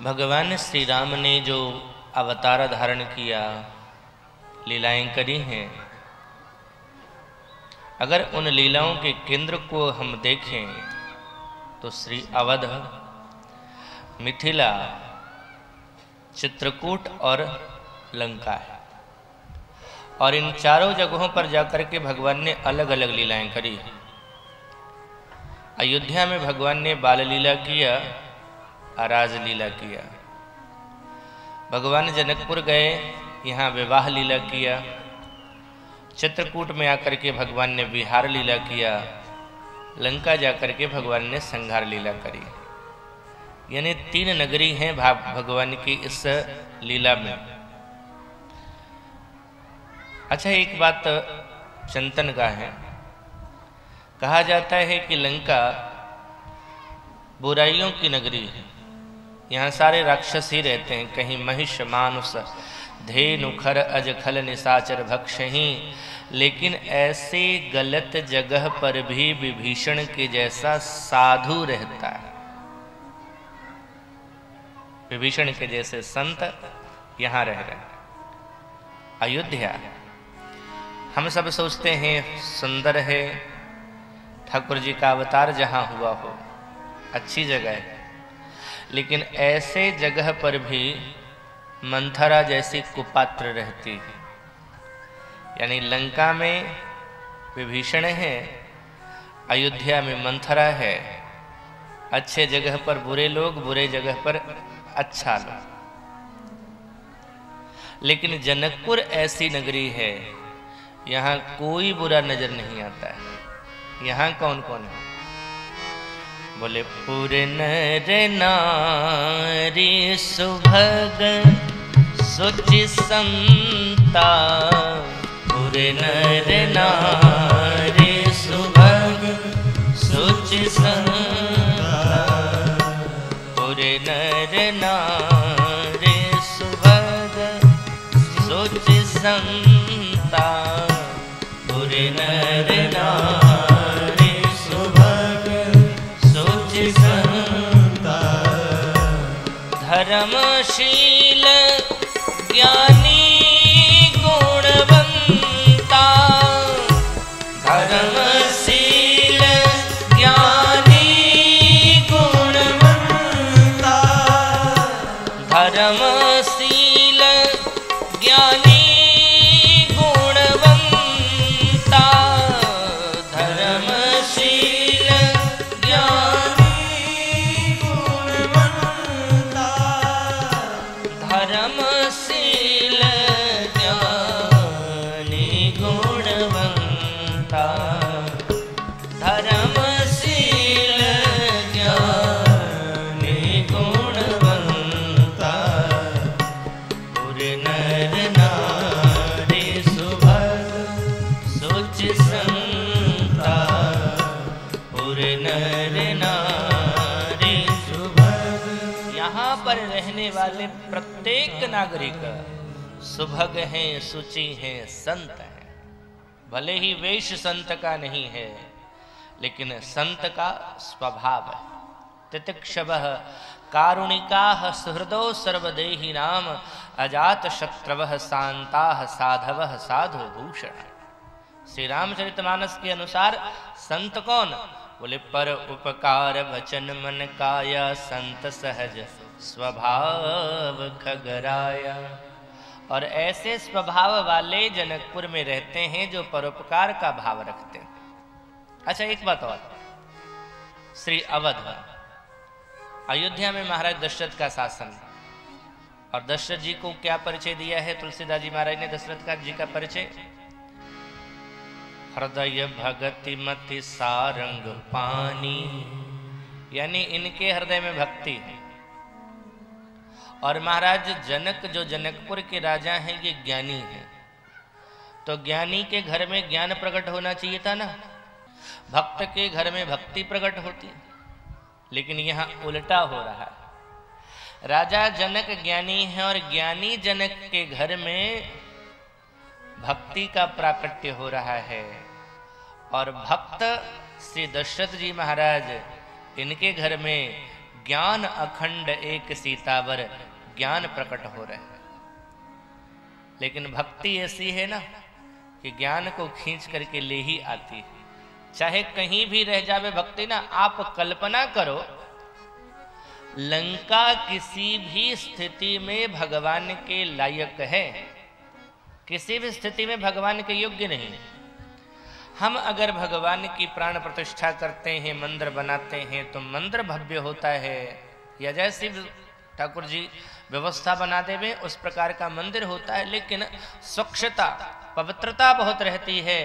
भगवान श्री राम ने जो अवतार धारण किया, लीलाएं करी हैं, अगर उन लीलाओं के केंद्र को हम देखें तो श्री अवध, मिथिला, चित्रकूट और लंका है। और इन चारों जगहों पर जाकर के भगवान ने अलग अलग लीलाएं करी। अयोध्या में भगवान ने बाल लीला किया, राज लीला किया। भगवान जनकपुर गए, यहाँ विवाह लीला किया। चित्रकूट में आकर के भगवान ने विहार लीला किया। लंका जाकर के भगवान ने संहार लीला करी। यानी 3 नगरी हैं भगवान की इस लीला में। अच्छा, एक बात चिंतन का है। कहा जाता है कि लंका बुराइयों की नगरी है। यहाँ सारे राक्षस ही रहते हैं। कहीं महिष मानुष धेनु खर अज खल निशाचर भक्षही। लेकिन ऐसे गलत जगह पर भी विभीषण के जैसा साधु रहता है। विभीषण के जैसे संत यहाँ रह रहे हैं। अयोध्या हम सब सोचते हैं सुंदर है, ठाकुर जी का अवतार जहाँ हुआ हो, अच्छी जगह है। लेकिन ऐसे जगह पर भी मंथरा जैसी कुपात्र रहती है। यानी लंका में विभीषण है, अयोध्या में मंथरा है। अच्छे जगह पर बुरे लोग, बुरे जगह पर अच्छा लोग। लेकिन जनकपुर ऐसी नगरी है, यहाँ कोई बुरा नजर नहीं आता है। यहाँ कौन कौन है? बोले पुर नर नारी सुभग सुचि संता। पुर नर नारी सुभग सुचि संता। पुर नर नारी सुभग सुचि संता। पुर नर नारी सुभग सुचि संता। धर्मशील ज्ञानी गुणवंता। धर्मशील ज्ञानी गुणवंता। धर्मशील ज्ञानी गुणवंता। धर्मशील ज्ञानी गुणवंता। धर्मशील ज्ञानी गुणवंता। धर्मशील ज्ञानी गुणवंता। पुर नर नारी सुभग सुचि संता। पुर नर नारी सुभग। यहाँ पर रहने वाले प्रत्येक नागरिक सुभग हैं, सुचि हैं, संत हैं। भले ही वेश संत का नहीं है, लेकिन संत का स्वभाव है। तितिक्षवः कारुणिकाः सुहृदो सर्वदेहिनां। अजात शत्रवः शान्ताः साधवः साधु भूषण। श्री रामचरितमानस के अनुसार संत कौन? बोले पर उपकार वचन मन काया। संत सहज स्वभाव खगराया। और ऐसे स्वभाव वाले जनकपुर में रहते हैं जो परोपकार का भाव रखते हैं। अच्छा, एक बात और। श्री अवध, अयोध्या में महाराज दशरथ का शासन। और दशरथ जी को क्या परिचय दिया है तुलसीदास जी महाराज ने दशरथ जी का परिचय? हृदय भगति मति सारंग पानी। यानी इनके हृदय में भक्ति है। और महाराज जनक जो जनकपुर के राजा हैं, ये ज्ञानी हैं। तो ज्ञानी के घर में ज्ञान प्रकट होना चाहिए था ना। भक्त के घर में भक्ति प्रकट होती है। लेकिन यहाँ उल्टा हो रहा है। राजा जनक ज्ञानी है और ज्ञानी जनक के घर में भक्ति का प्राकट्य हो रहा है। और भक्त श्री दशरथ जी महाराज, इनके घर में ज्ञान अखंड एक सीतावर, ज्ञान प्रकट हो रहे हैं। लेकिन भक्ति ऐसी है ना कि ज्ञान को खींच करके ले ही आती है, चाहे कहीं भी रह जावे भक्ति ना। आप कल्पना करो, लंका किसी भी स्थिति में भगवान के लायक है, किसी भी स्थिति में भगवान के योग्य नहीं। हम अगर भगवान की प्राण प्रतिष्ठा करते हैं, मंदिर बनाते हैं, तो मंदिर भव्य होता है, या जैसे ठाकुर जी व्यवस्था बना देवे उस प्रकार का मंदिर होता है। लेकिन स्वच्छता, पवित्रता बहुत रहती है।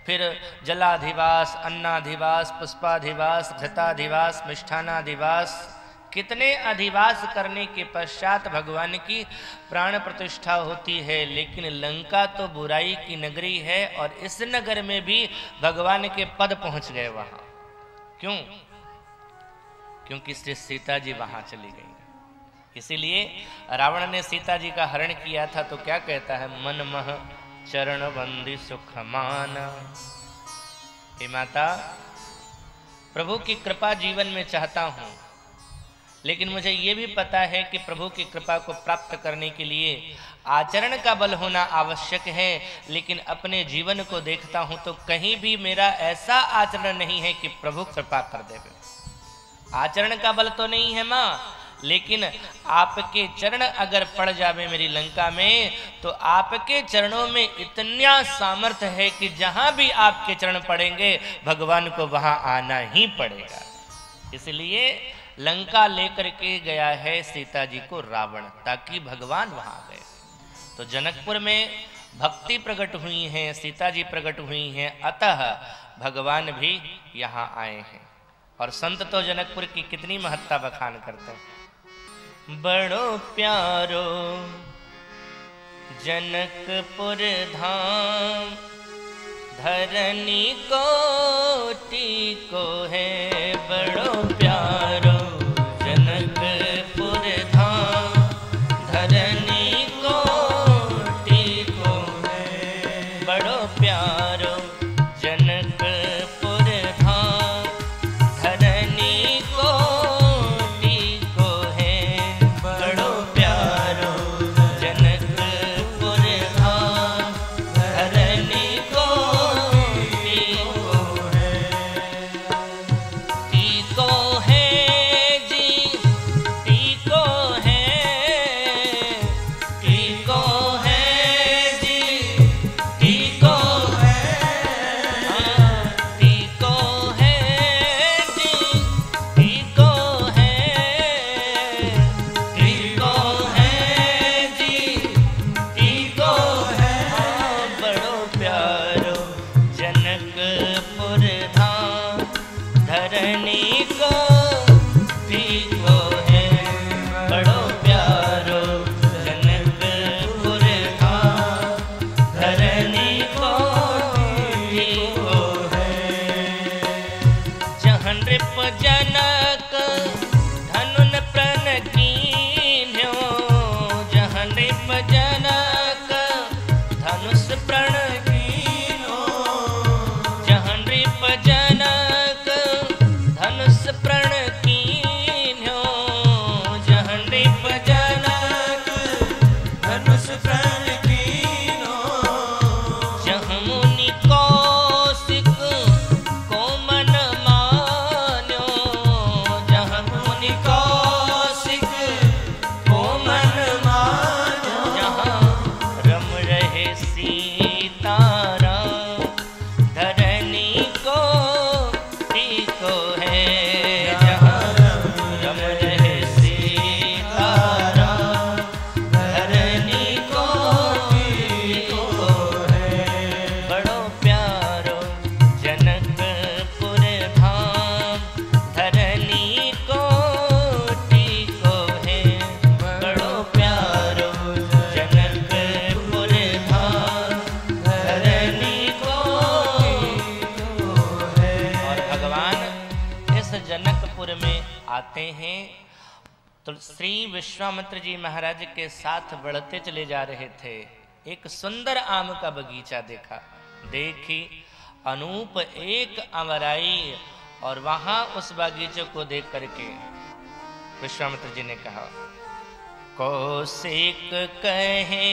फिर जलाधिवास, अन्नाधिवास, पुष्पाधिवास, घृताधिवास, मिष्ठानाधिवास, कितने अधिवास करने के पश्चात भगवान की प्राण प्रतिष्ठा होती है। लेकिन लंका तो बुराई की नगरी है, और इस नगर में भी भगवान के पद पहुंच गए वहां। क्यों? क्योंकि श्री सीता जी वहां चली गई। इसीलिए रावण ने सीता जी का हरण किया था, तो क्या कहता है, मन मह चरण बंदी सुख माना। हे माता, प्रभु की कृपा जीवन में चाहता हूं, लेकिन मुझे यह भी पता है कि प्रभु की कृपा को प्राप्त करने के लिए आचरण का बल होना आवश्यक है। लेकिन अपने जीवन को देखता हूं तो कहीं भी मेरा ऐसा आचरण नहीं है कि प्रभु कृपा कर देवे। आचरण का बल तो नहीं है मां, लेकिन आपके चरण अगर पड़ जावे मेरी लंका में, तो आपके चरणों में इतना सामर्थ्य है कि जहां भी आपके चरण पड़ेंगे भगवान को वहां आना ही पड़ेगा। इसलिए लंका लेकर के गया है सीता जी को रावण, ताकि भगवान वहां गए। तो जनकपुर में भक्ति प्रकट हुई है, सीता जी प्रकट हुई हैं, अतः भगवान भी यहाँ आए हैं। और संत तो जनकपुर की कितनी महत्ता बखान करते हैं। बड़ो प्यारो जनकपुर धाम, धरनी कोटि को है। बड़ो प्यारो जनकपुर धाम, धरनी कोटि को है। बड़ो प्यारो जनकपुर धाम, धरनी कोटि को है। बड़ो प्यारो जनकपुर धाम, धरनी कोटि को है। टीको है जी, टीको है, टीको है जी, टीको है, टीको है जी, टीको है, टीको है जी, टीको है। बड़ो प्यारो जनकपुर धाम, धरनी को टीको है। बड़ो प्यारो जनकपुर धाम, धरनी को टीको है। जहाँ नृप जनक धनुन प्रण कीन्यो, जहाँ नृप जनक धनुष प्रण कीन्यो, जहाँ नृप जनक धनुष प्रण कीन्यो, जहाँ नृप जनक धनुष प्रण कीन्यो, जहाँ मुनि कौशिक को मन मान्यो, जहाँ मुनि कौशिक को मन मान्यो, जहाँ रम रहे सीताराम, धरनी को टीको है। जहाँ रम रहे सीताराम, धरनी को टीको है। बड़ो प्यारो जनकपुर धाम, धरनी को टीको है। बड़ो प्यारो जनकपुर धाम, धरनी को टीको है। और भगवान इस जनकपुर में आते हैं तो श्री विश्वामित्र जी महाराज के साथ बढ़ते चले जा रहे थे। एक सुंदर आम का बगीचा देखा, देखी अनूप एक अमराई, और वहां उस बगीचे को देख करके विश्वामित्र जी ने कहा, कौशिक कहे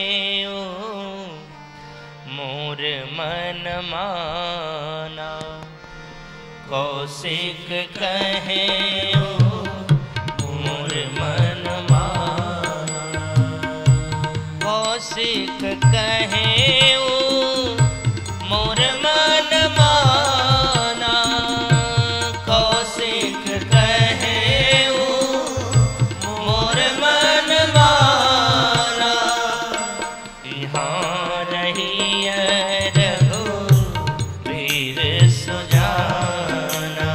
मोर मन माना, कौशिक कहे मोर मन माना, कौशिक कहे मोर मन माना, कौशिक कहे मोर मन माना, यहाँ रहिए रघुवीर सुजाना,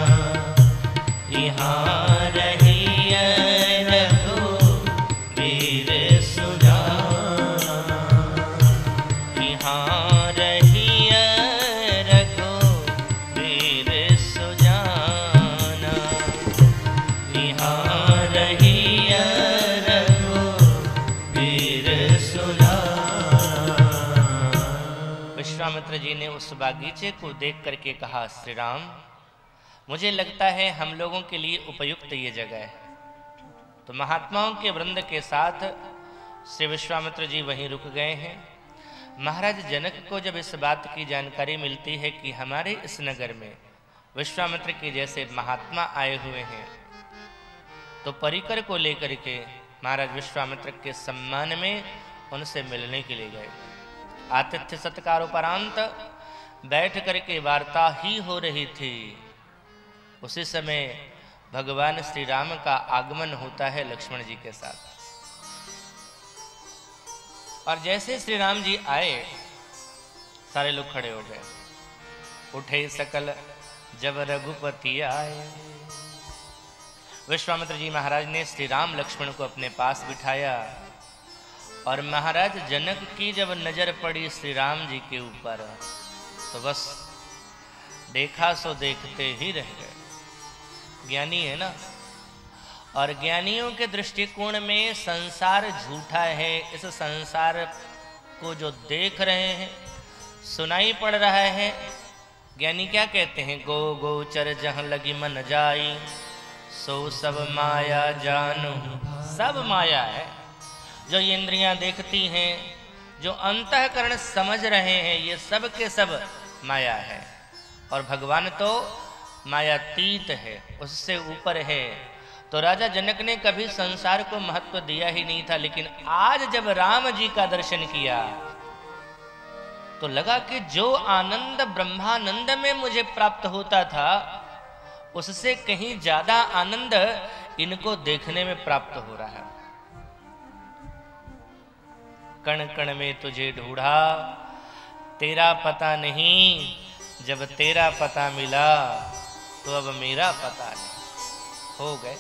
यहाँ रहिए रघुवीर सुजाना, यहाँ रहिए रघुवीर सुजाना, यहाँ रहिए रघुवीर सुजाना। विश्वामित्र जी ने उस बागीचे को देख करके कहा, श्री राम, मुझे लगता है हम लोगों के लिए उपयुक्त ये जगह है। तो महात्माओं के वृंद के साथ श्री विश्वामित्र जी वहीं रुक गए हैं। महाराज जनक को जब इस बात की जानकारी मिलती है कि हमारे इस नगर में विश्वामित्र के जैसे महात्मा आए हुए हैं, तो परिकर को लेकर के महाराज विश्वामित्र के सम्मान में उनसे मिलने के लिए गए। आतिथ्य सत्कार उपरांत बैठ करके वार्ता ही हो रही थी। उसी समय भगवान श्री राम का आगमन होता है लक्ष्मण जी के साथ। और जैसे श्री राम जी आए, सारे लोग खड़े हो गए। उठे सकल जब रघुपति आए। विश्वामित्र जी महाराज ने श्री राम लक्ष्मण को अपने पास बिठाया और महाराज जनक की जब नजर पड़ी श्री राम जी के ऊपर, तो बस देखा सो देखते ही रह गए। ज्ञानी है ना, और ज्ञानियों के दृष्टिकोण में संसार झूठा है। इस संसार को जो देख रहे हैं, सुनाई पड़ रहा है, ज्ञानी क्या कहते हैं, गो गोचर जहाँ लगी मन जाई, सो सब माया जानू। सब माया है। जो ये इंद्रियां देखती हैं, जो अंतःकरण समझ रहे हैं, ये सब के सब माया है। और भगवान तो मायातीत है, उससे ऊपर है। तो राजा जनक ने कभी संसार को महत्व दिया ही नहीं था, लेकिन आज जब राम जी का दर्शन किया तो लगा कि जो आनंद ब्रह्मानंद में मुझे प्राप्त होता था, उससे कहीं ज्यादा आनंद इनको देखने में प्राप्त हो रहा है। कण कण में तुझे ढूंढा, तेरा पता नहीं, जब तेरा पता मिला तो अब मेरा पता नहीं। हो गए।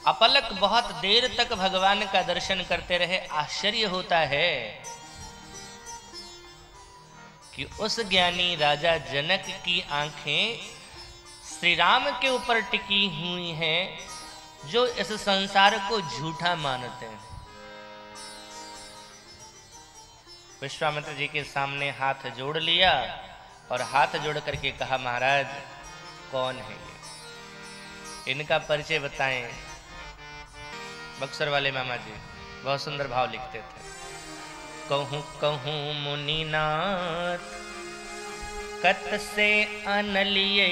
अपलक बहुत देर तक भगवान का दर्शन करते रहे। आश्चर्य होता है कि उस ज्ञानी राजा जनक की आंखें श्री राम के ऊपर टिकी हुई हैं, जो इस संसार को झूठा मानते हैं। विश्वामित्र जी के सामने हाथ जोड़ लिया और हाथ जोड़ करके कहा, महाराज कौन है ये, इनका परिचय बताएं। बक्सर वाले मामा जी बहुत सुंदर भाव लिखते थे। कहूँ कहूँ मुनिनाथ, कत से अनलिए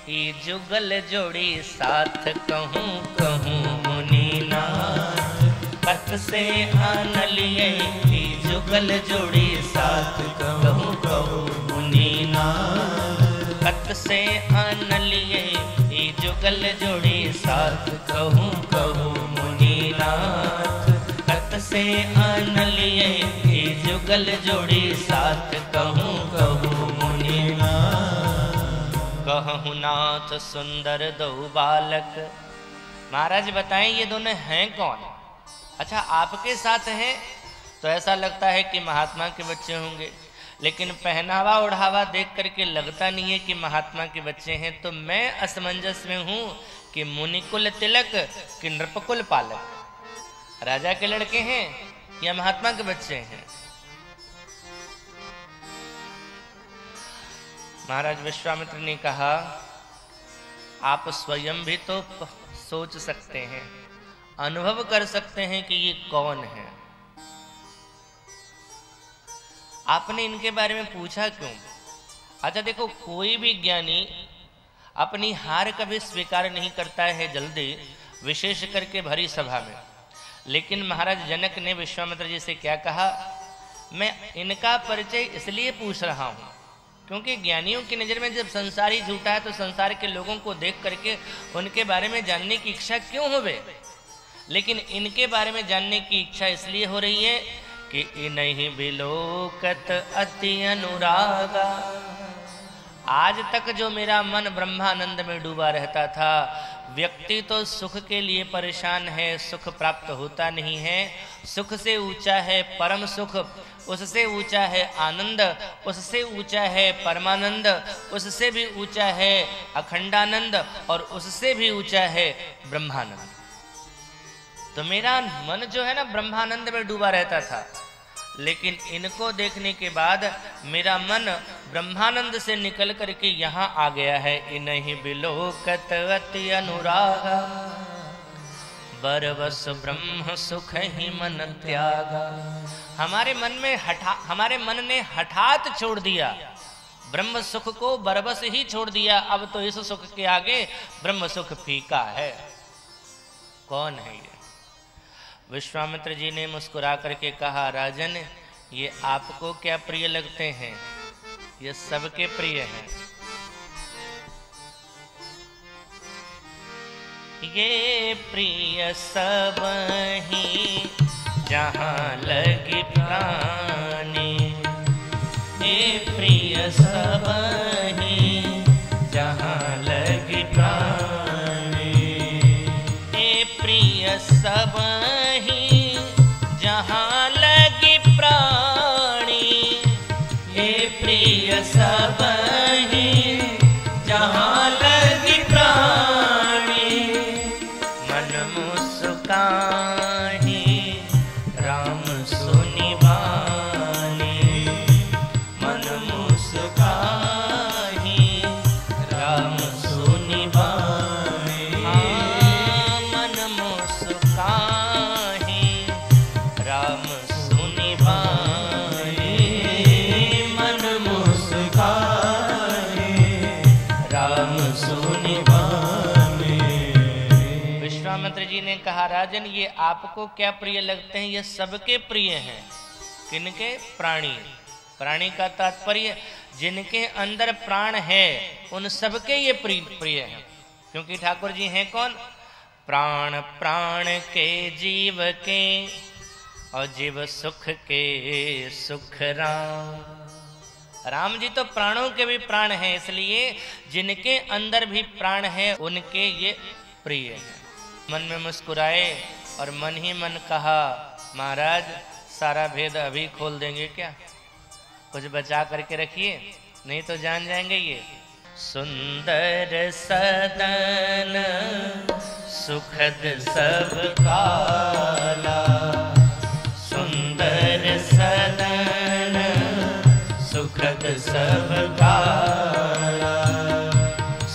ही जुगल जोड़ी साथ। कहूँ कहूँ मुनिनाथ, कत से अनलिए ही जुगल जोड़ी साथ। कहूँ कहूँ मुनिनाथ, कत से अनलिए ही जुगल जोड़ी साथ। कहूँ कहूँ मुनिनाथ, कत से अनलिए ही जुगल जोड़ी साथ। कहूँ कहूँ मुनिनाथ, कहूँ नाथ सुंदर दो बालक। महाराज बताएं ये दोनों हैं कौन? अच्छा, आपके साथ हैं तो ऐसा लगता है कि महात्मा के बच्चे होंगे, लेकिन पहनावा ओढ़ावा देख करके लगता नहीं है कि महात्मा के बच्चे हैं। तो मैं असमंजस में हूं कि मुनिकुल तिलक कि नृपकुल पालक, राजा के लड़के हैं या महात्मा के बच्चे हैं? महाराज विश्वामित्र ने कहा, आप स्वयं भी तो सोच सकते हैं, अनुभव कर सकते हैं कि ये कौन है। आपने इनके बारे में पूछा क्यों? अच्छा देखो, कोई भी ज्ञानी अपनी हार कभी स्वीकार नहीं करता है जल्दी, विशेष करके भरी सभा में। लेकिन महाराज जनक ने विश्वामित्र जी से क्या कहा, मैं इनका परिचय इसलिए पूछ रहा हूं क्योंकि ज्ञानियों की नजर में जब संसार ही झूठा है तो संसार के लोगों को देख करके उनके बारे में जानने की इच्छा क्यों होवे। लेकिन इनके बारे में जानने की इच्छा इसलिए हो रही है कि इन्हीं बिलोकत अति अनुरागा। आज तक जो मेरा मन ब्रह्मानंद में डूबा रहता था, व्यक्ति तो सुख के लिए परेशान है, सुख प्राप्त होता नहीं है। सुख से ऊंचा है परम सुख, उससे ऊंचा है आनंद, उससे ऊंचा है परमानंद, उससे भी ऊंचा है अखंडानंद और उससे भी ऊंचा है ब्रह्मानंद। तो मेरा मन जो है ना ब्रह्मानंद में डूबा रहता था, लेकिन इनको देखने के बाद मेरा मन ब्रह्मानंद से निकल करके यहाँ आ गया है। इन्हीं बिलोकत अति अनुरागा, बरबस ब्रह्म सुख ही मन त्यागा। हमारे मन ने हठात छोड़ दिया ब्रह्म सुख को, बरबस ही छोड़ दिया। अब तो इस सुख के आगे ब्रह्म सुख फीका है। कौन है ये? विश्वामित्र जी ने मुस्कुरा करके कहा, राजन ये आपको क्या प्रिय लगते हैं? ये सबके प्रिय हैं। ये प्रिय सब ही जहाँ लगी प्राणी, ये प्रिय सब ही जहाँ लगी प्राणी, ये प्रिय सब जहाँ लगी प्राणी, ये प्रिय सब ही जहाँ लगी प्राणी। मन मुस्काही राम सुनि वाणी, मन मुस्काही राम सुनि वाणी। मन मुस्काही राम सुनि वाणी, मन मुस्काही राम सुनि वाणी। विश्वामित्र जी ने कहा, राजन ये आपको क्या प्रिय लगते हैं? ये सबके प्रिय हैं। किनके? प्राणी। प्राणी का तात्पर्य जिनके अंदर प्राण है उन सबके ये प्रिय हैं। क्योंकि ठाकुर जी हैं कौन? प्राण प्राण के जीव के और जीव सुख के सुख राम। राम जी तो प्राणों के भी प्राण हैं, इसलिए जिनके अंदर भी प्राण है उनके ये प्रिय हैं। मन में मुस्कुराए और मन ही मन कहा, महाराज सारा भेद अभी खोल देंगे क्या? कुछ बचा करके रखिए, नहीं तो जान जाएंगे ये। सुंदर सदन सुखद सब काला, सुंदर सदन सुखद सब काला,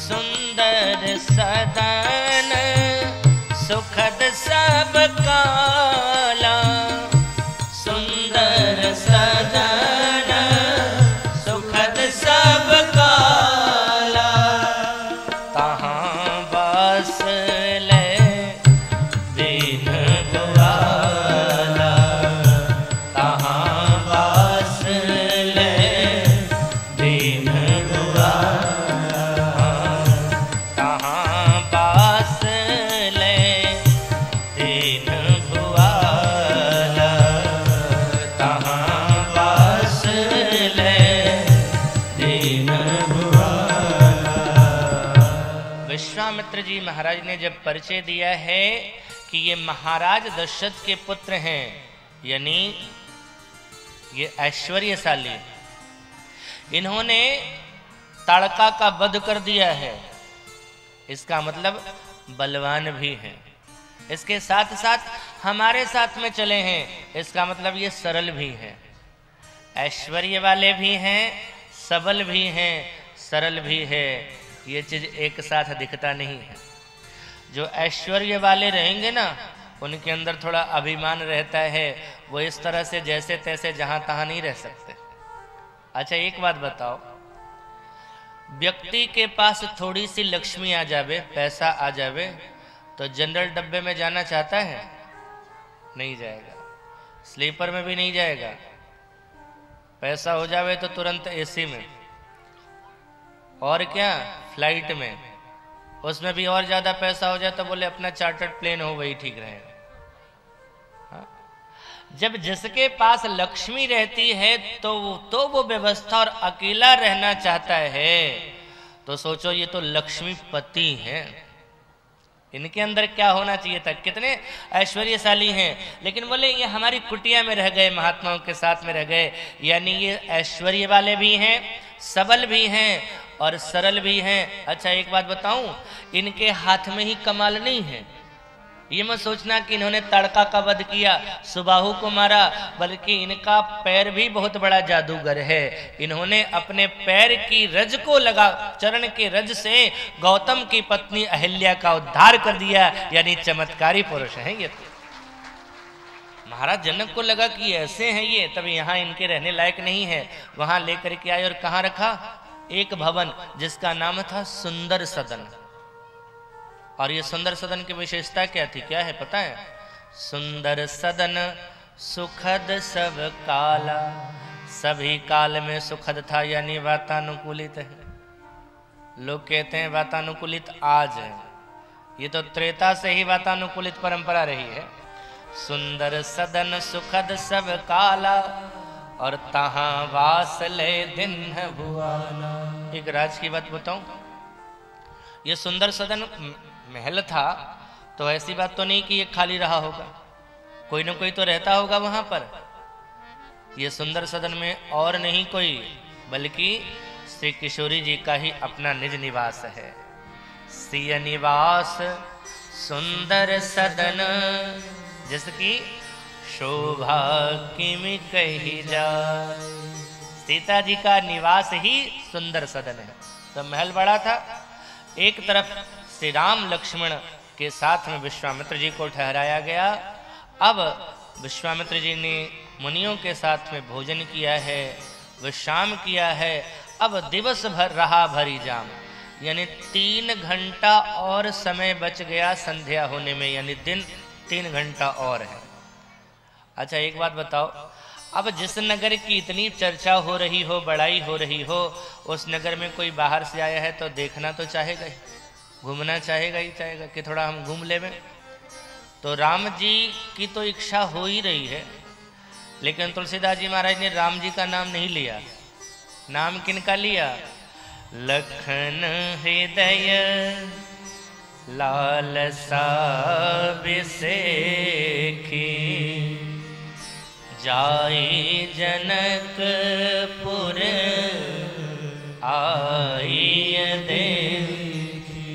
सुंदर सदन सुखद सब काला, सुंदर सदन सुखद सब काला। तहाँ बस ले दीन ग्वाला, तहाँ बस ले दीन ग्वाला, तहाँ बस ले दीन ग्वाला, तहाँ बस ले दीन ग्वाला। विश्वामित्र जी महाराज ने जब परिचय दिया है कि ये महाराज दशरथ के पुत्र हैं, यानी ये ऐश्वर्यशाली, इन्होंने ताड़का का वध कर दिया है, इसका मतलब बलवान भी हैं। इसके साथ साथ हमारे साथ में चले हैं, इसका मतलब ये सरल भी हैं। ऐश्वर्य वाले भी हैं, सबल भी हैं, सरल भी है। ये चीज एक साथ दिखता नहीं है। जो ऐश्वर्य वाले रहेंगे ना, उनके अंदर थोड़ा अभिमान रहता है, वो इस तरह से जैसे तैसे जहां तहां नहीं रह सकते। अच्छा एक बात बताओ, व्यक्ति के पास थोड़ी सी लक्ष्मी आ जावे, पैसा आ जावे, तो जनरल डब्बे में जाना चाहता है? नहीं जाएगा, स्लीपर में भी नहीं जाएगा। पैसा हो जावे तो तुरंत एसी में, और क्या फ्लाइट में, उसमें भी और ज्यादा पैसा हो जाए तो बोले अपना चार्टर्ड प्लेन हो वही ठीक रहेगा। जब जिसके पास लक्ष्मी रहती है तो वो व्यवस्था और अकेला रहना चाहता है, तो सोचो ये तो लक्ष्मीपति हैं, इनके अंदर क्या होना चाहिए था, कितने ऐश्वर्यशाली हैं। लेकिन बोले ये हमारी कुटिया में रह गए, महात्माओं के साथ में रह गए। यानी ये ऐश्वर्य वाले भी हैं, सबल भी हैं और सरल भी हैं। अच्छा एक बात बताऊं, इनके हाथ में ही कमाल नहीं है। ये मत सोचना कि इन्होंने तड़का का वध किया, सुबाहु को मारा, बल्कि इनका पैर भी बहुत बड़ा जादूगर है। इन्होंने अपने पैर की रज को लगा, चरण के रज से गौतम की पत्नी अहिल्या का उद्धार कर दिया। यानी चमत्कारी पुरुष हैं ये। महाराज जनक को लगा कि ऐसे हैं ये, तभी यहाँ इनके रहने लायक नहीं है, वहां लेकर के आए और कहाँ रखा? एक भवन जिसका नाम था सुंदर सदन। और ये सुंदर सदन की विशेषता क्या थी, क्या है पता है? सुंदर सदन सुखद सब काला, सभी काल में सुखद था, यानी वातानुकूलित है। लोग कहते हैं वातानुकूलित आज है, ये तो त्रेता से ही वातानुकूलित परंपरा रही है। सुंदर सदन सुखद सब काला, और तहां वास ले दिन भुआना। एक राज की बात बताऊं, ये सुंदर सदन महल था, तो ऐसी बात तो नहीं कि ये खाली रहा होगा, कोई ना कोई तो रहता होगा वहां पर। ये सुंदर सदन में और नहीं कोई, बल्कि श्री किशोरी जी का ही अपना निज निवास है। सिय निवास सुंदर सदन, जिसकी शोभा किमि कही जाए। सीता जी का निवास ही सुंदर सदन है। तो महल बड़ा था, एक तरफ श्री राम लक्ष्मण के साथ में विश्वामित्र जी को ठहराया गया। अब विश्वामित्र जी ने मुनियों के साथ में भोजन किया है, विश्राम किया है। अब दिवस भर रहा भरी जाम, यानी 3 घंटा और समय बच गया संध्या होने में, यानी दिन 3 घंटा और है। अच्छा एक बात बताओ, अब जिस नगर की इतनी चर्चा हो रही हो, बड़ाई हो रही हो, उस नगर में कोई बाहर से आया है तो देखना तो चाहेगा ही, घूमना चाहेगा ही चाहेगा कि थोड़ा हम घूम ले में। तो राम जी की तो इच्छा हो ही रही है, लेकिन तुलसीदास जी महाराज ने राम जी का नाम नहीं लिया। नाम किनका लिया? लखन हृदय लालसा बिसेखी, जाई जनकपुर आई देखी।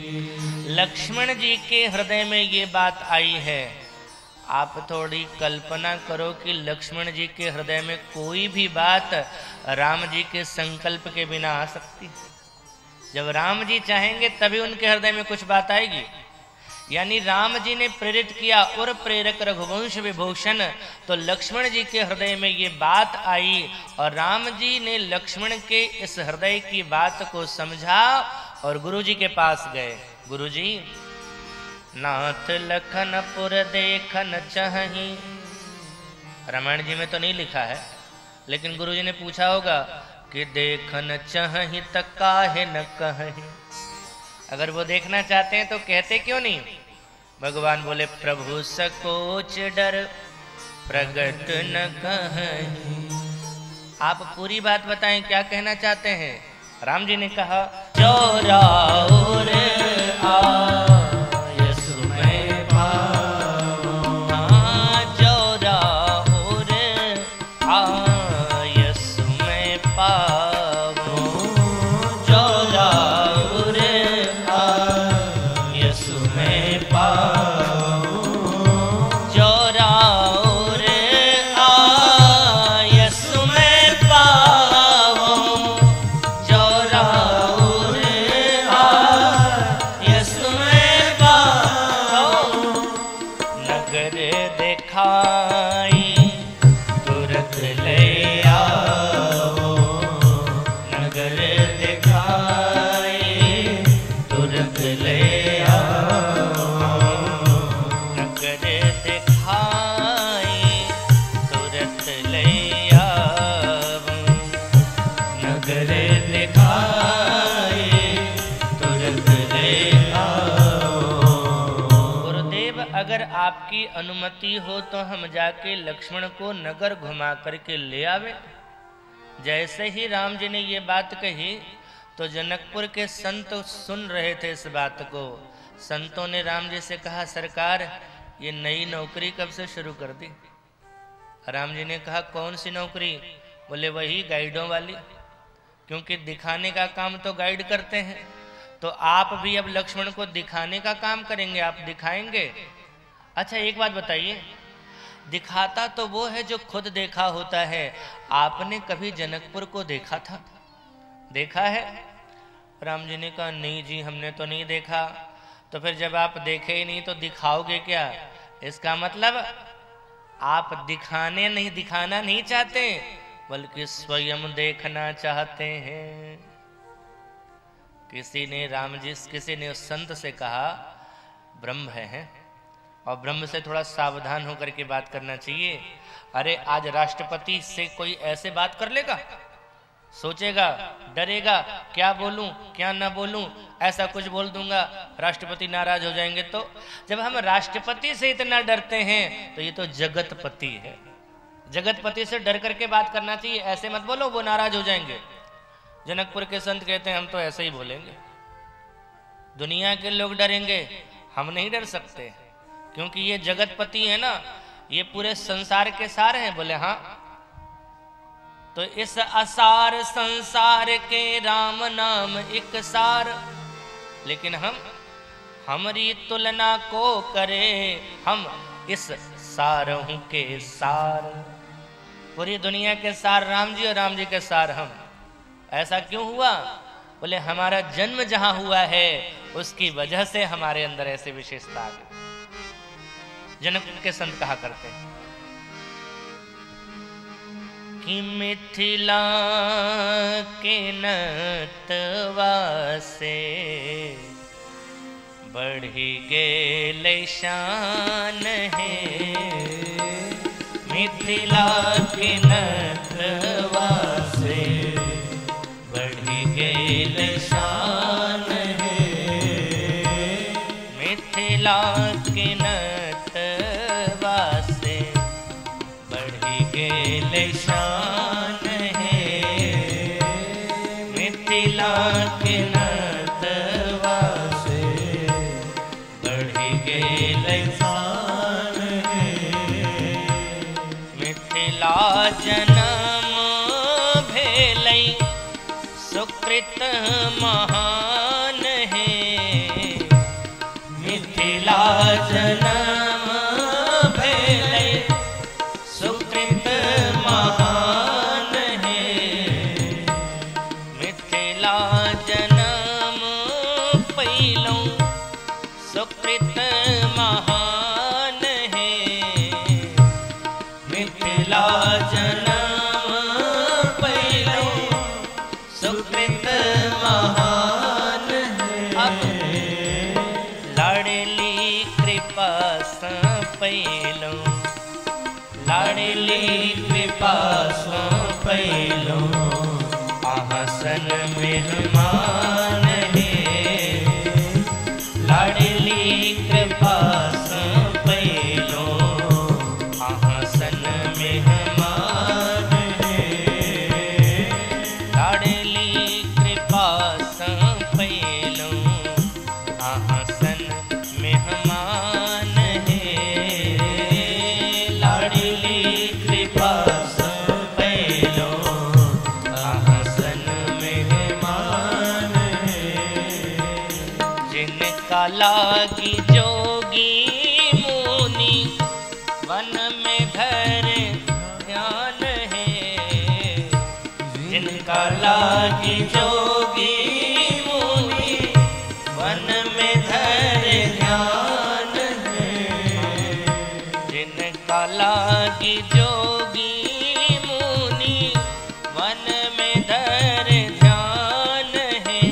लक्ष्मण जी के हृदय में ये बात आई है। आप थोड़ी कल्पना करो कि लक्ष्मण जी के हृदय में कोई भी बात राम जी के संकल्प के बिना आ सकती? जब राम जी चाहेंगे तभी उनके हृदय में कुछ बात आएगी। यानी राम जी ने प्रेरित किया, और प्रेरक रघुवंश विभूषण, तो लक्ष्मण जी के हृदय में ये बात आई, और राम जी ने लक्ष्मण के इस हृदय की बात को समझा और गुरु जी के पास गए। गुरु जी, नाथ लखनपुर देखन चाही। रामायण जी में तो नहीं लिखा है, लेकिन गुरु जी ने पूछा होगा कि देखन चाही त काहे न कहीं। अगर वो देखना चाहते हैं तो कहते क्यों नहीं? भगवान बोले, प्रभु सकोच डर प्रगट न कहीं। आप पूरी बात बताएं, क्या कहना चाहते हैं? राम जी ने कहा, चौराउर आयस में पाओ, चौराउर आयस में पाओ, चौराउर आयस में पाओ, चौराउर आयस में पाओ, चौराउर आयस में दिखाई तुरत ले आओ, नगर दिखाई तुरत ले आओ, नगर दिखाई तुरत ले आओ, नगर दिखाई तुरत ले आओ। गुरुदेव अगर आपकी अनुमति हो तो हम जाके लक्ष्मण को नगर घुमा करके ले आवे। जैसे ही राम जी ने ये बात कही तो जनकपुर के संत सुन रहे थे इस बात को। संतों ने राम जी से कहा, सरकार ये नई नौकरी कब से शुरू कर दी? राम जी ने कहा, कौन सी नौकरी? बोले वही गाइडों वाली, क्योंकि दिखाने का काम तो गाइड करते हैं, तो आप भी अब लक्ष्मण को दिखाने का काम करेंगे, आप दिखाएंगे। अच्छा एक बात बताइए, दिखाता तो वो है जो खुद देखा होता है, आपने कभी जनकपुर को देखा था? देखा है? राम जी ने कहा, नहीं जी हमने तो नहीं देखा। तो फिर जब आप देखे ही नहीं तो दिखाओगे क्या? इसका मतलब आप दिखाना नहीं चाहते, बल्कि स्वयं देखना चाहते हैं। किसी ने उस संत से कहा, ब्रह्म है और ब्रह्म से थोड़ा सावधान होकर के बात करना चाहिए। अरे आज राष्ट्रपति से कोई ऐसे बात कर लेगा, सोचेगा, डरेगा, क्या बोलूं क्या ना बोलूं, ऐसा कुछ बोल दूंगा राष्ट्रपति नाराज हो जाएंगे। तो जब हम राष्ट्रपति से इतना डरते हैं तो ये तो जगतपति है, जगतपति से डर करके बात करना चाहिए। ऐसे मत बोलो, वो नाराज हो जाएंगे। जनकपुर के संत कहते हैं हम तो ऐसे ही बोलेंगे, दुनिया के लोग डरेंगे, हम नहीं डर सकते, क्योंकि ये जगतपति है ना, ये पूरे संसार के सार हैं। बोले हाँ, तो इस असार संसार के राम नाम एक सार, लेकिन हमारी तुलना को करे, हम इस सारहू के सार। पूरी दुनिया के सार राम जी और राम जी के सार हम। ऐसा क्यों हुआ? बोले हमारा जन्म जहां हुआ है उसकी वजह से हमारे अंदर ऐसे विशेषता आ गई। जनकपुर के संत कहा करते हैं कि मिथिला के नतवा से बढ़ी गेल शान है, मिथिला के नतवा से बढ़ी गेल शान है, मिथिला के नतवा से बढ़ी गेल शान है, मिथिला के नतवा से बढ़ी गेल शान है, मिथिला जन्म भेलई सुकृत महान है, मिथिला जन्म भेलई सुकृत महान है, मिथिला जन्म पैलौं सुकृत महान है, मिथिला जन्म पैलौं सुकृत महान है। लाडली कृपा स पैलौं, लाडली कृपा स पैलौं आसन मेहमान है, लाडली कृपा स पैलौं आसन मेहमान है, लाडली कृपा स पैलौं आसन मेहमान है, लाडली कृपा स पैलौं आसन मेहमान है। जिनका लागी जोगी मुनि वन में धर ध्यान है, जिनका लागी जोगी मुनि वन में धर ध्यान है, जिनका लागी लागी जोगी मुनि वन में धर ध्यान है।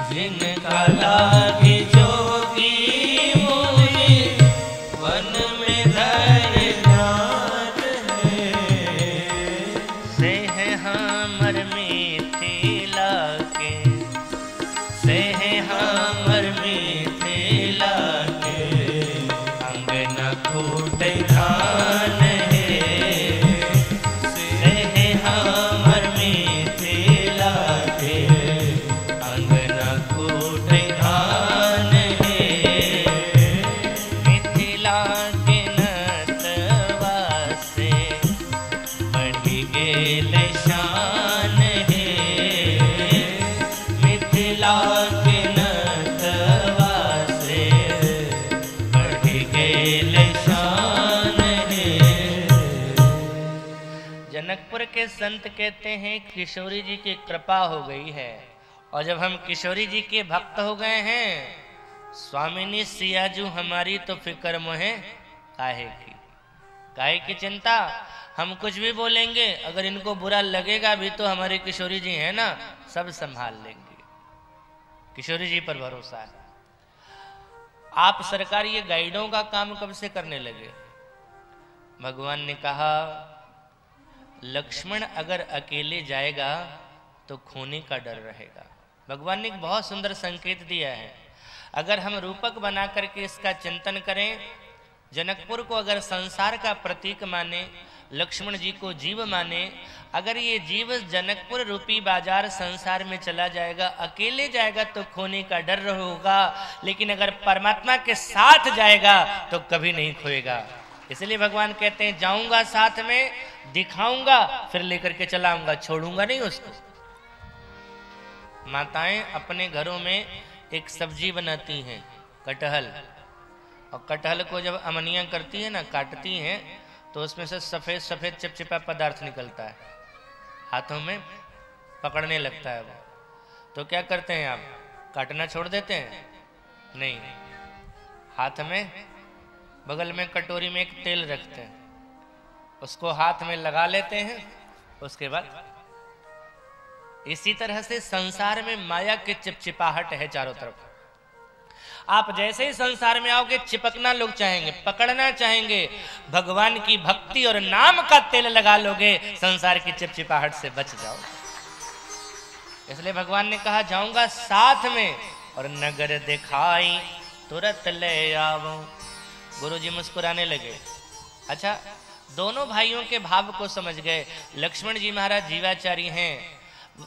जिनका लागी जोगी मुनि वन में धर ध्यान है। से है हमर मिथिला के, से है हमर मिथिला के, अंगना खूट धान है। से है हमर मिथिला के, अंगना खूट धान है। मिथिला के नतवा से बढ़ी गेल शान है। मिथिला के नतवा से बढ़ी गेल शान है। जनकपुर के संत कहते हैं किशोरी जी की कृपा हो गई है, और जब हम किशोरी जी के भक्त हो गए हैं, स्वामिनी सियाजू हमारी तो फिक्र मोहे काहे की चिंता। हम कुछ भी बोलेंगे, अगर इनको बुरा लगेगा भी तो हमारी किशोरी जी है ना, सब संभाल लेंगे। किशोरी जी पर भरोसा है। आप सरकार ये गाइडों का काम कब से करने लगे? भगवान ने कहा लक्ष्मण अगर अकेले जाएगा तो खोने का डर रहेगा। भगवान ने एक बहुत सुंदर संकेत दिया है। अगर हम रूपक बना करके इसका चिंतन करें, जनकपुर को अगर संसार का प्रतीक माने, लक्ष्मण जी को जीव माने, अगर ये जीव जनकपुर रूपी बाजार संसार में चला जाएगा, अकेले जाएगा तो खोने का डर होगा, लेकिन अगर परमात्मा के साथ जाएगा तो कभी नहीं खोएगा। इसलिए भगवान कहते हैं जाऊंगा साथ में, दिखाऊंगा, फिर लेकर के चलाऊंगा, छोड़ूंगा नहीं उसको। माताएं अपने घरों में एक सब्जी बनाती हैं, कटहल, और कटहल को जब अमनियां करती है ना, काटती हैं, तो उसमें से सफेद सफेद चिपचिपा पदार्थ निकलता है, हाथों में पकड़ने लगता है वो। तो क्या करते हैं आप? काटना छोड़ देते हैं? नहीं, हाथ में बगल में कटोरी में एक तेल रखते हैं, उसको हाथ में लगा लेते हैं। उसके बाद इसी तरह से संसार में माया की चिपचिपाहट है चारों तरफ। आप जैसे ही संसार में आओगे, चिपकना लोग चाहेंगे, पकड़ना चाहेंगे। भगवान की भक्ति और नाम का तेल लगा लोगे, संसार की चिपचिपाहट से बच जाओ। इसलिए भगवान ने कहा जाऊंगा साथ में, और नगर दिखाई तुरंत ले आवो। गुरुजी मुस्कुराने लगे। अच्छा, दोनों भाइयों के भाव को समझ गए। लक्ष्मण जी महाराज जीवाचारी हैं।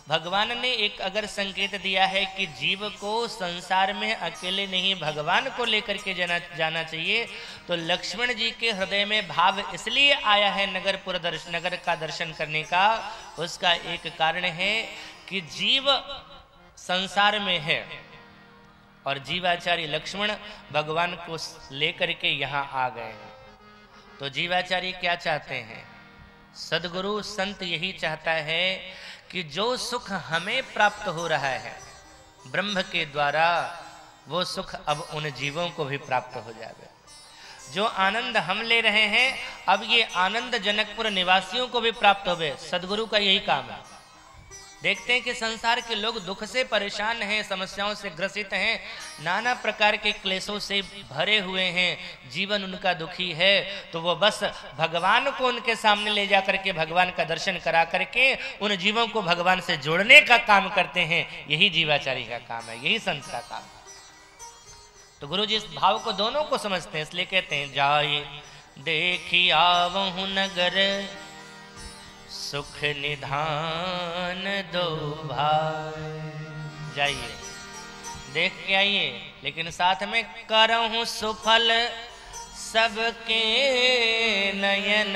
भगवान ने एक अगर संकेत दिया है कि जीव को संसार में अकेले नहीं भगवान को लेकर के जाना चाहिए, तो लक्ष्मण जी के हृदय में भाव इसलिए आया है नगर का दर्शन करने का। उसका एक कारण है कि जीव संसार में है और जीवाचारी लक्ष्मण भगवान को लेकर के यहाँ आ गए हैं। तो जीवाचारी क्या चाहते हैं? सदगुरु संत यही चाहता है कि जो सुख हमें प्राप्त हो रहा है ब्रह्म के द्वारा, वो सुख अब उन जीवों को भी प्राप्त हो जाए। जो आनंद हम ले रहे हैं, अब ये आनंद जनकपुर निवासियों को भी प्राप्त हो गए। सदगुरु का यही काम है। देखते हैं कि संसार के लोग दुख से परेशान हैं, समस्याओं से ग्रसित हैं, नाना प्रकार के क्लेशों से भरे हुए हैं, जीवन उनका दुखी है। तो वो बस भगवान को उनके सामने ले जा करके भगवान का दर्शन करा करके उन जीवों को भगवान से जोड़ने का काम करते हैं। यही जीवाचारी का काम है, यही संत का काम है। तो गुरु जी इस भाव को दोनों को समझते हैं, इसलिए कहते हैं जाए देखी आवहु नगर, सुख निधान दो भाई। जाइए देख के आइए, लेकिन साथ में करहूं सुफल सबके नयन,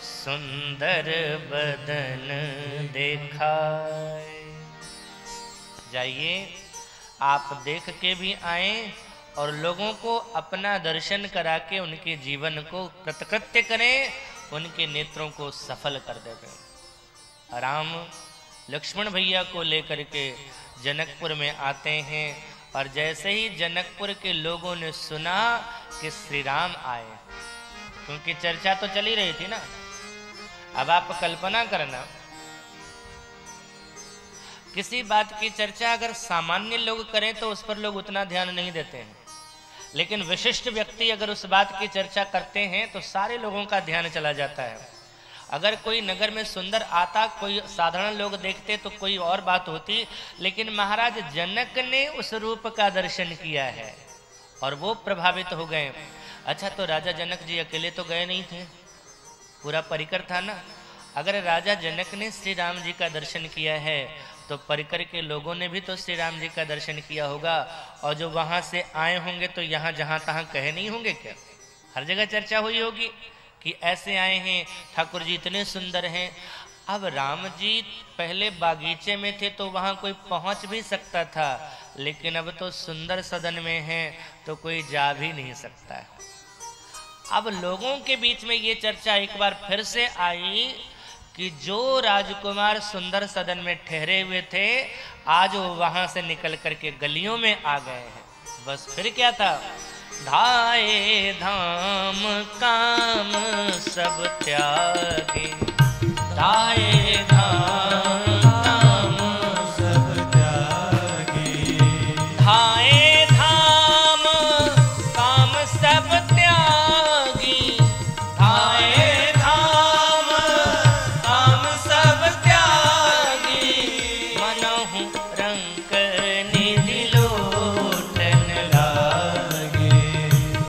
सुंदर बदन देखाए। जाइए आप देख के भी आए और लोगों को अपना दर्शन करा के उनके जीवन को कृतकृत्य करें, उनके नेत्रों को सफल कर देते। राम लक्ष्मण भैया को लेकर के जनकपुर में आते हैं और जैसे ही जनकपुर के लोगों ने सुना कि श्री राम आए, क्योंकि चर्चा तो चली रही थी ना। अब आप कल्पना करना, किसी बात की चर्चा अगर सामान्य लोग करें तो उस पर लोग उतना ध्यान नहीं देते हैं, लेकिन विशिष्ट व्यक्ति अगर उस बात की चर्चा करते हैं तो सारे लोगों का ध्यान चला जाता है। अगर कोई नगर में सुंदर आता, कोई साधारण लोग देखते तो कोई और बात होती, लेकिन महाराज जनक ने उस रूप का दर्शन किया है और वो प्रभावित हो गए। अच्छा, तो राजा जनक जी अकेले तो गए नहीं थे, पूरा परिकर था ना। अगर राजा जनक ने श्री राम जी का दर्शन किया है तो परिकर के लोगों ने भी तो श्री राम जी का दर्शन किया होगा, और जो वहां से आए होंगे तो यहाँ जहां तहां कहे नहीं होंगे क्या? हर जगह चर्चा हुई होगी कि ऐसे आए हैं, ठाकुर जी इतने सुंदर हैं। अब राम जी पहले बागीचे में थे तो वहां कोई पहुंच भी सकता था, लेकिन अब तो सुंदर सदन में हैं तो कोई जा भी नहीं सकता है। अब लोगों के बीच में ये चर्चा एक बार फिर से आई कि जो राजकुमार सुंदर सदन में ठहरे हुए थे, आज वो वहां से निकल करके गलियों में आ गए हैं। बस फिर क्या था, धाये धाम काम सब त्यागे, धाये धाम